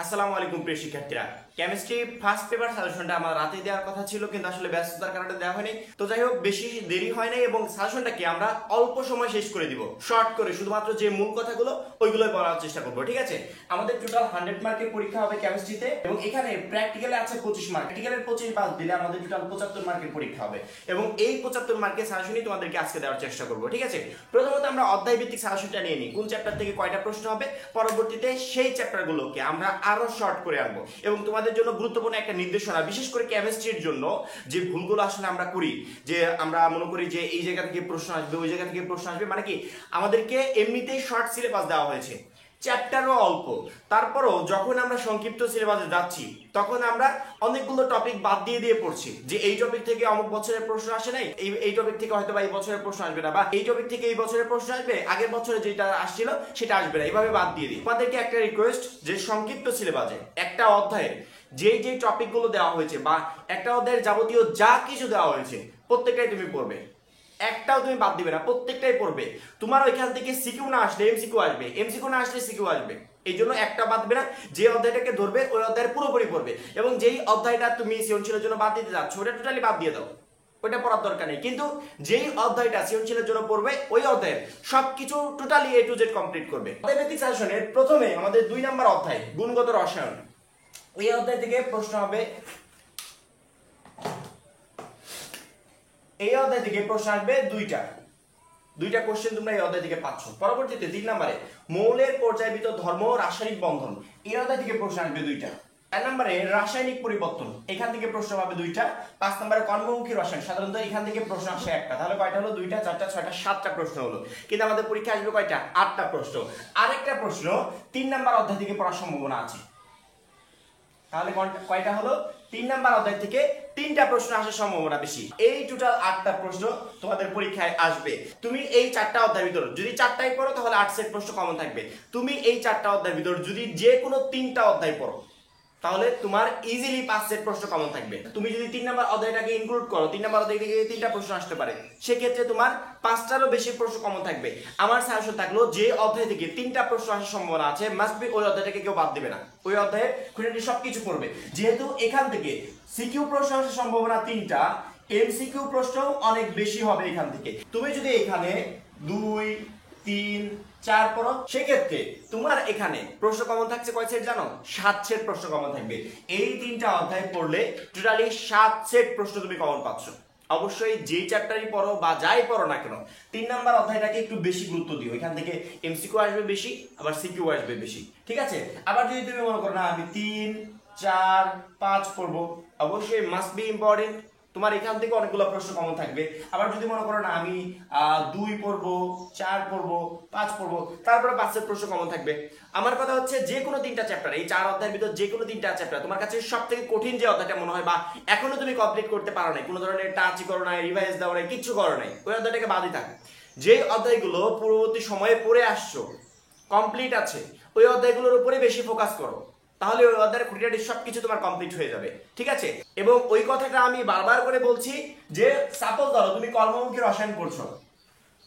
আসসালামু আলাইকুম প্রিয় শিক্ষার্থীরা, কেমিস্ট্রি ফার্স্ট পেপার সাজেশনটা আমার রাতে দেওয়ার কথা ছিল, কিন্তু আসলে ব্যস্ততার কারণে দেওয়া হয়নি। তো যাই হোক, বেশি দেরি হয় নাই এবং সাজেশনটাকে আমরা অল্প সময় শেষ করে দিব, শর্ট করে শুধুমাত্র যে মূল কথাগুলো ওইগুলোই বলার চেষ্টা করবো। ঠিক আছে, আমাদের টোটাল 100 মার্কের পরীক্ষা হবে কেমিস্ট্রিতে এবং এখানে প্র্যাকটিক্যালে আছে 25 মার্ক। প্র্যাকটিক্যালের 25 পাস দিলে আমাদের টোটাল 75 মার্কের পরীক্ষা হবে এবং এই 75 মার্কের সাজেশনই তোমাদেরকে আজকে দেওয়ার চেষ্টা করবো। ঠিক আছে, প্রথমত আমরা অধ্যায় ভিত্তিক সাজেশনটা নিয়ে নিই, কোন চ্যাপ্টার থেকে কয়টা প্রশ্ন হবে, পরবর্তীতে সেই চ্যাপ্টারগুলোকে আমরা আরো শর্ট করে আনবো এবং তোমাদের জন্য গুরুত্বপূর্ণ একটা নির্দেশনা, বিশেষ করে কেমিস্ট্রির জন্য যে ভুলগুলো আসলে আমরা করি, যে আমরা মনে করি যে এই জায়গা থেকে প্রশ্ন আসবে, ওই জায়গা থেকে প্রশ্ন আসবে, মানে কি আমাদেরকে এমনিতেই শর্ট সিলেবাস দেওয়া হয়েছে, চ্যাপ্টারও অল্প, তারপরও যখন আমরা সংক্ষিপ্ত সিলেবাসে যাচ্ছি তখন আমরা অনেকগুলো টপিক বাদ দিয়ে দিয়ে পড়ছি, যে এই টপিক থেকে অমুক বছরের প্রশ্ন আসে নাই, এই টপিক থেকে হয়তো বা এই বছরের প্রশ্ন আসবে না, বা এই টপিক থেকে এই বছরের প্রশ্ন আসবে, আগের বছরে যেটা আসছিল সেটা আসবে না, এইভাবে বাদ দিয়ে দিই। তোমাদেরকে একটা রিকোয়েস্ট, যে সংক্ষিপ্ত সিলেবাসে একটা অধ্যায়ের যেই যেই টপিকগুলো দেওয়া হয়েছে বা একটা অধ্যায়ের যাবতীয় যা কিছু দেওয়া হয়েছে প্রত্যেকটাই তুমি পড়বে, একটাও তুমি বাদ দিবে না, প্রত্যেকটাই পড়বে। তোমার ওইখান থেকে সিকিউ না আসলে এমসিকিউ আসবে, এমসিকিউ না আসলে সিকিউ আসবে, এই জন্য একটা বাদ দিবে না। যে অধ্যায়টাকে ধরবে ওই অধ্যায়ের পুরোপুরি পড়বে এবং যেই অধ্যায়টা তুমি সৃজনশীলের জন্য বাদ দিতে যাচ্ছ ওটা টোটালি বাদ দিয়ে দাও, ওটা পড়ার দরকার নেই। কিন্তু যেই অধ্যায়টা সৃজনশীলের জন্য পড়বে ওই অধ্যায়ের সবকিছু totally A to Z complete করবে। অধ্যায়ভিত্তিক সাজেশনের প্রথমে আমাদের 2 নম্বর অধ্যায় গুণগত রসায়ন, এই অধ্যায় থেকে প্রশ্ন হবে, এই অধ্যায় থেকে প্রশ্ন আসবে দুইটা কোশ্চেন তোমরা এই অধ্যায় থেকে পাচ্ছ। পরবর্তীতে 3 নম্বরে মৌলের পর্যায়বৃত্ত ধর্ম রাসায়নিক বন্ধন, এই অধ্যায় থেকে প্রশ্ন আসবে 2টা। 4 নম্বরে রাসায়নিক পরিবর্তন, এখান থেকে প্রশ্ন পাবে 2টা। 5 নম্বরে কর্মমুখী রসায়ন, সাধারণত এখান থেকে প্রশ্ন আসে একটা, তাহলে কয়টা হলো, 2টা 4টা 6টা 7টা প্রশ্ন হলো, কিন্তু আমাদের পরীক্ষা আসবে কয়টা, 8টা প্রশ্ন। আরেকটা প্রশ্ন 3 নম্বর অধ্যায় থেকে পড়ার সম্ভাবনা আছে, তাহলে কয়টা হলো, 3 নাম্বার অধ্যায় থেকে 3টা প্রশ্ন আসার সম্ভাবনা বেশি। এই টোটাল 8টা প্রশ্ন তোমাদের পরীক্ষায় আসবে। তুমি এই 4টা অধ্যায়ের ভিতর যদি 4টাই পড়ো তাহলে 8 সেট প্রশ্ন কমন থাকবে। তুমি এই 4টা অধ্যায়ের ভিতর যদি যে কোনো 3টা অধ্যায় পড়ো তাহলে তোমার ইজিলি 5 সেট প্রশ্ন কমন থাকবে। তুমি যদি 3 নাম্বার অধ্যায়টাকে ইনক্লুড করো, 3 নাম্বার অধ্যায় থেকে 3টা প্রশ্ন আসতে পারে, সেক্ষেত্রে তোমার 5টারও বেশি প্রশ্ন কমন থাকবে। আমার সাজেশন থাকলো যে অধ্যায় থেকে 3টা প্রশ্ন আসার সম্ভাবনা আছে মাস্ট বি ওই অধ্যায়টাকে কেউ বাদ দিবে না, ওই অধ্যায়ে খুঁটিনাটি সবকিছু পড়বে। যেহেতু এখান থেকে সিকিউ প্রশ্ন আসার সম্ভাবনা 3টা, এমসিকিউ প্রশ্নও অনেক বেশি হবে এখান থেকে। তুমি যদি এখানে 2 3 4 পড়ো, সেক্ষেত্রে তোমার এখানে প্রশ্ন কমন থাকছে কয় সেট জানো, 7 সেট প্রশ্ন কমন থাকবে। এই 3টা অধ্যায় পড়লে টোটালি 7 সেট প্রশ্ন তুমি কমন পাচ্ছ। অবশ্যই যেই চ্যাপ্টারই পড়ো বা যাই পড়ো না কেন 3 নাম্বার অধ্যায়টাকে একটু বেশি গুরুত্ব দিও, এখান থেকে এমসিকিউ আসবে বেশি, আবার সিকিউ আসবে বেশি। ঠিক আছে, আবার যদি তুমি মনে করো না আমি 3 4 5 পড়বো, অবশ্যই মাস্ট বি ইম্পর্টেন্ট, তোমার এখান থেকে অনেকগুলো প্রশ্ন কমন থাকবে। আবার যদি মনে করো না আমি 2 পড়বো, 4 পড়বো, 5 পড়বো, তারপরে 5 এর প্রশ্ন কমন থাকবে। আমার কথা হচ্ছে যে কোনো 3টা চ্যাপ্টার, এই 4 অধ্যায়ের ভিতর যে কোনো 3টা চ্যাপ্টার তোমার কাছে সবথেকে কঠিন যে অধ্যায়টা মনে হয় বা এখনো তুমি কমপ্লিট করতে পারো নাই, কোনো ধরনের টাচই করো নাই, রিভাইজ দাও নাই, কিচ্ছু করো নাই, ওই অধ্যায়টাকে বাদই থাক। যে অধ্যায়গুলো পূর্ববর্তী সময়ে পড়ে আসছো, কমপ্লিট আছে, ওই অধ্যায়গুলোর উপরে বেশি ফোকাস করো, তাহলে ওই অধ্যায়ের খুঁটিনাটি সবকিছু তোমার কমপ্লিট হয়ে যাবে। ঠিক আছে, এবং ওই কথাটা আমি বারবার করে বলছি যে সাপোজ ধরো তুমি কর্মমুখী রসায়ন পড়ছো,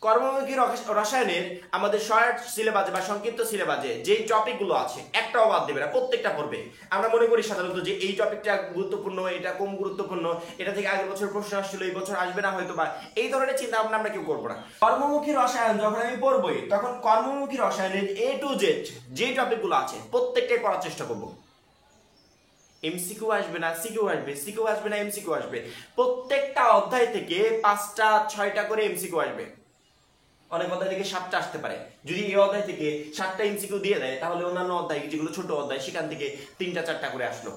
কর্মমুখী রসায়নের আমাদের শর্ট সিলেবাসে বা সংক্ষিপ্ত সিলেবাসে যেই টপিকগুলো আছে একটাও বাদ দেবে না, প্রত্যেকটা পড়বে। আমরা মনে করি সাধারণত যে এই টপিকটা গুরুত্বপূর্ণ, এটা কম গুরুত্বপূর্ণ, এটা থেকে আগের বছর প্রশ্ন আসছিল এই বছর আসবে না হয়তো, বা এই ধরনের চিন্তা ভাবনা আমরা কেউ করবো না। কর্মমুখী রসায়ন যখন আমি পড়বই তখন কর্মমুখী রসায়নের এ টু জেড যেই টপিকগুলো আছে প্রত্যেকটাই পড়ার চেষ্টা করবো। এমসিকিউ আসবে না, সিকিউ আসবে, সিকিউ আসবে না, এমসিকিউ আসবে। প্রত্যেকটা অধ্যায় থেকে 5টা 6টা করে এমসিকিউ আসবে, অনেক অধ্যায় থেকে 7টা আসতে পারে। যদি এই অধ্যায় থেকে 7টা এমসিকিউ দিয়ে দেয় তাহলে অন্যান্য অধ্যায় যেগুলো ছোট অধ্যায় সেখান থেকে 3টা 4টা করে আসলো।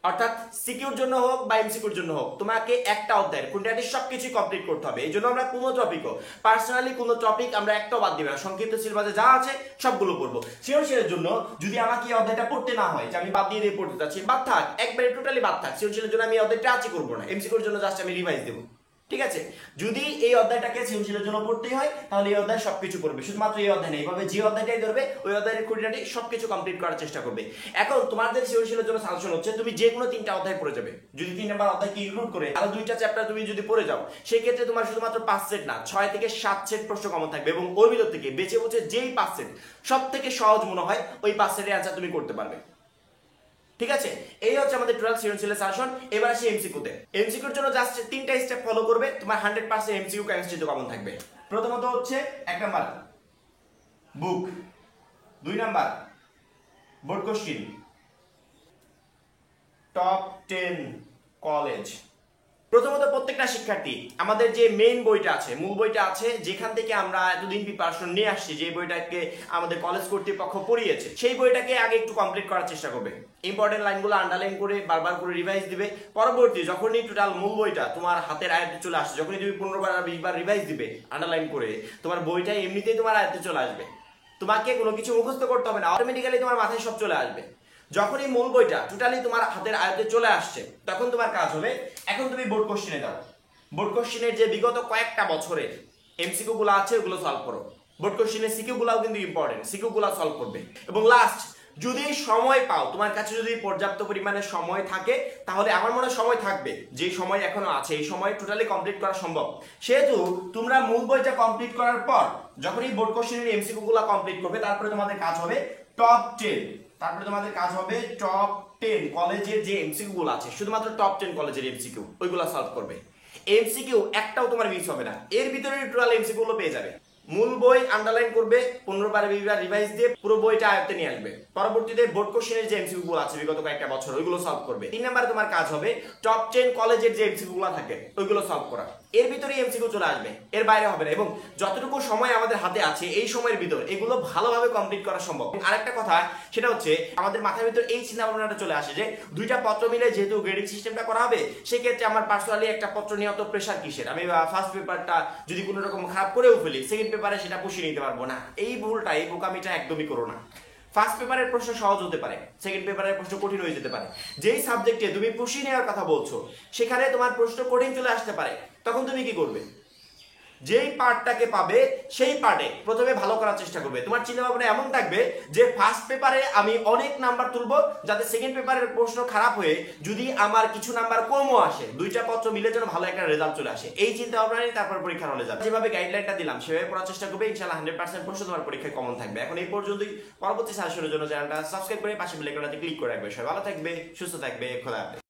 অর্থাৎ সিকিউর জন্য হোক বা এমসিকিউর জন্য হোক তোমাকে একটা অধ্যায়ের খুঁটিনাটি সবকিছু কমপ্লিট করতে হবে। এই জন্য আমরা কোনো টপিকও পার্সোনালি কোনো টপিক আমরা একটাও বাদ দিবে না, সংক্ষিপ্ত সিলেবাসে যা আছে সবগুলো পড়বো। সৃজনশীলের জন্য যদি আমাকে এই অধ্যায়টা পড়তে না হয় যে আমি বাদ দিয়ে পড়তে চাচ্ছি, বাদ থাক, একবারে টোটালি বাদ থাক। সৃজনশীলের জন্য আমি এই অধ্যায়টা টাচই করবো না, এমসিকিউর জন্য জাস্ট আমি রিভাইজ দেবো। ঠিক আছে, যদি এই অধ্যায়টাকে সৃজনশীলের জন্য পড়তেই হয় তাহলে এই অধ্যায় সবকিছু পড়বে, শুধুমাত্র এই অধ্যায় নেই, এইভাবে যে অধ্যায়টাই ধরবে ওই অধ্যায়ের খুঁটিনাটি সবকিছু কমপ্লিট করার চেষ্টা করবে। এখন তোমাদের সৃজনশীলের জন্য সাজেশন হচ্ছে তুমি যে কোনো 3টা অধ্যায় পড়ে যাবে, যদি 3 নাম্বার অধ্যায়কে ইনক্লুড করে আরো 2টা চ্যাপ্টার তুমি যদি পড়ে যাও সেই ক্ষেত্রে তোমার শুধুমাত্র 5 সেট না 6 থেকে 7 সেট প্রশ্ন কমন থাকবে এবং ওর ভিতর থেকে বেছে বেছে যেই 5 সেট সব থেকে সহজ মনে হয় ওই 5 সেটের অ্যান্সার তুমি করতে পারবে। ঠিক আছে, এই হচ্ছে আমাদের টোটাল সৃজনশীলের সাজেশন। এবার আসি এমসিকিউতে। এমসিকিউর জন্য জাস্ট 3টা স্টেপ ফলো করবে, তোমার 100% এমসিকিউ কেমিস্ট্রিতে কমন থাকবে। প্রথমত হচ্ছে 1 নাম্বার বুক, 2 number board question, top 10 college. প্রথমত প্রত্যেকটা শিক্ষার্থী আমাদের যে মেইন বইটা আছে, মূল বইটা আছে, যেখান থেকে আমরা এতদিন প্রিপারেশন নিয়ে আসছি, যে বইটাকে আমাদের কলেজ কর্তৃপক্ষ পড়িয়েছে, সেই বইটাকে আগে একটু কমপ্লিট করার চেষ্টা করবে। ইম্পর্টেন্ট লাইনগুলো আন্ডারলাইন করে বারবার করে রিভাইজ দিবে। পরবর্তী যখনই টোটাল মূল বইটা তোমার হাতের আয়ত্তে চলে আসছে, যখনই তুমি 15 বার 20 বার রিভাইজ দিবে আন্ডারলাইন করে, তোমার বইটা এমনিতেই তোমার আয়ত্তে চলে আসবে। তোমাকে কোনো কিছু মুখস্থ করতে হবে না, অটোমেটিক্যালি তোমার মাথায় সব চলে আসবে। যখনই মূল বইটা টোটালি তোমার হাতের আয়ত্তে চলে আসছে, তখন তোমার কাজ হবে, এখন তুমি বোর্ড কোশ্চেনে দাও। বোর্ড কোশ্চেনের যে বিগত কয়েকটা বছরের এমসিকিউ গুলো আছে ওগুলো সলভ করো। বোর্ড কোশ্চেনের সিকিউ গুলাও কিন্তু ইম্পর্টেন্ট, সিকিউ গুলো সলভ করবে। এবং লাস্ট, যদি সময় পাও, তোমার কাছে যদি পর্যাপ্ত পরিমাণে সময় থাকে, তাহলে আমার মনে সময় থাকবে, যে সময় এখনো আছে এই সময় টোটালি কমপ্লিট করা সম্ভব। সেহেতু তোমরা মূল বইটা কমপ্লিট করার পর যখনই বোর্ড কোশ্চেনের এমসিকিউ গুলো কমপ্লিট করবে, তারপরে তোমাদের কাজ হবে টপ 10, তারপরে তোমাদের কাজ হবে টপ 10 কলেজের যে এমসিকিউ গুলো আছে, শুধুমাত্র টপ 10 কলেজের এমসিকিউ ওইগুলো সলভ করবে। এমসিকিউ একটাও তোমার মিস হবে না, এর ভিতরে টোটাল এমসিকিউ গুলো পেয়ে যাবে। মূল বই আন্ডারলাইন করবে, 15 বার 20 বার রিভাইজ দিয়ে পুরো বইটা আয়ত্তে নিয়ে আসবে। পরবর্তীতে বোর্ড কোশ্চেনের যে এমসিকিউ গুলো আছে বিগত কয়েকটা বছর, ওইগুলো সলভ করবে। 3 নম্বরে তোমার কাজ হবে টপ 10 কলেজের যে এমসিকিউ গুলো থাকে ওইগুলো সলভ করা। এর ভিতরে এমসিকিউ চলে আসবে, এর বাইরে হবে না। এবং যতটুকু সময় আমাদের হাতে আছে এই সময়ের ভিতর এগুলো ভালোভাবে কমপ্লিট করা সম্ভব। আরেকটা কথা, সেটা হচ্ছে আমাদের মাথার ভিতর এই চিন্তা ভাবনাটা চলে আসে যে 2টা পত্র মিলে যেহেতু গ্রেডিং সিস্টেমটা করা হবে, সেক্ষেত্রে আমার পার্সোনালি একটা পত্র নিয়ে অত প্রেশার কিসের, আমি ফার্স্ট পেপারটা যদি কোনো রকম খারাপ করেও ফেলি, সেকেন্ড পেপারে সেটা পুষিয়ে নিতে পারবো না। এই ভুলটা, এই বোকামিটা একদমই করো না। ফার্স্ট পেপারের প্রশ্ন সহজ হতে পারে, সেকেন্ড পেপারের প্রশ্ন কঠিন হয়ে যেতে পারে। যেই সাবজেক্টে তুমি পুষিয়ে নেওয়ার কথা বলছো, সেখানে তোমার প্রশ্ন কঠিন চলে আসতে পারে, তখন তুমি কি করবে? যেই পার্টটাকে পাবে সেই পার্টে প্রথমে ভালো করার চেষ্টা করবে। তোমার চিন্তা ভাবনা এমন থাকবে যে ফার্স্ট পেপারে আমি অনেক নাম্বার তুলবো, যাতে সেকেন্ড পেপারের প্রশ্ন খারাপ হয়ে যদি আমার কিছু নাম্বার কমও আসে, 2টা পত্র মিলে যেন ভালো একটা রেজাল্ট চলে আসে। এই চিন্তা ভাবনা নিয়ে তারপর পরীক্ষার হলে যাবে। যেভাবে গাইডলাইনটা দিলাম সেভাবে পড়ার চেষ্টা করবে, ইনশাআল্লাহ 100% প্রশ্ন তোমার পরীক্ষায় কমন থাকবে। এখন এই পর্যন্তই। পরবর্তী সাজেশনের জন্য চ্যানেলটা সাবস্ক্রাইব করে পাশে বেল আইকনটাতে ক্লিক করে রাখবে। সবাই ভালো থাকবে, সুস্থ থাকবে, খোদা হাফেজ।